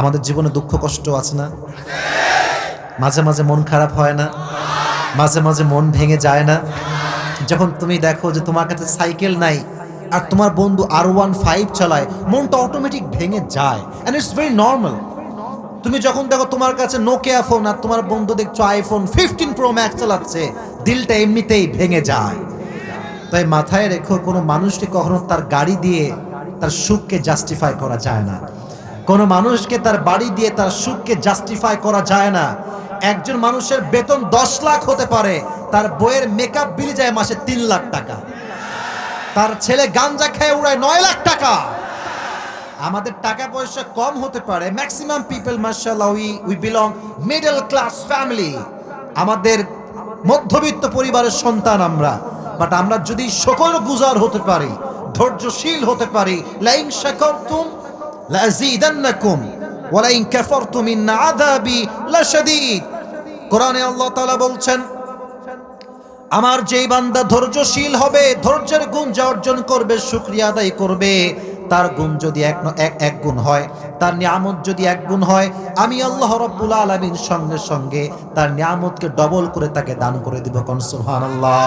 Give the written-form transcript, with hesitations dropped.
আমাদের জীবনে দুঃখ কষ্ট আছে না? মাঝে মাঝে মন খারাপ হয় না? মাঝে মাঝে মন ভেঙে যায় না? যখন তুমি দেখো যে তোমার কাছে সাইকেল নাই আর তোমার বন্ধু R15 চালায়, মনটা অটোমেটিক ভেঙে যায়, এন্ড ইটস ভেরি নর্মাল। তুমি যখন দেখো তোমার কাছে নোকিয়া ফোন আর তোমার বন্ধু দেখছো আইফোন 15 প্রো ম্যাক্স চালাচ্ছে, দিলটা এমনিতেই ভেঙে যায়। তাই মাথায় রেখো, কোনো মানুষকে কখনো তার গাড়ি দিয়ে তার সুখকে জাস্টিফাই করা যায় না। কোনো মানুষকে তার বাড়ি দিয়ে তার সুখকে জাস্টিফাই করা যায় না। একজন মানুষের বেতন 10 লাখ হতে পারে, তার বইয়ের মেকআপ বিল যায় মাসে 3 লাখ টাকা। তার ছেলে গাঞ্জা খেয়ে উড়ায় 9 লাখ টাকা। আমাদের টাকা পয়সা কম হতে পারে, ম্যাক্সিমাম পিপল মাশাআল্লাহ we belong middle class family, আমাদের মধ্যবিত্ত পরিবারের সন্তান আমরা। বাট আমরা যদি শুকরগুজার হতে পারি, ধৈর্যশীল হতে পারি, লাইন শাকারতুম লাযীদান্নাকুম ওয়া লাইন কাফারতুম ইন্না আযাবি লাশাদীদ। কোরআনে আল্লাহ তাআলা বলছেন, আমার যেই বান্দা ধৈর্যশীল হবে, ধৈর্যের গুণ যা অর্জন করবে, শুকরিয়া আদায় করবে, তার গুণ যদি এক গুণ হয়, তার নিয়ামত যদি 1 গুণ হয়, আমি আল্লাহ রাব্বুল আলামিন সঙ্গে সঙ্গে তার নিয়ামতকে ডবল করে তাকে দান করে দিব। কোন সুবহানাল্লাহ।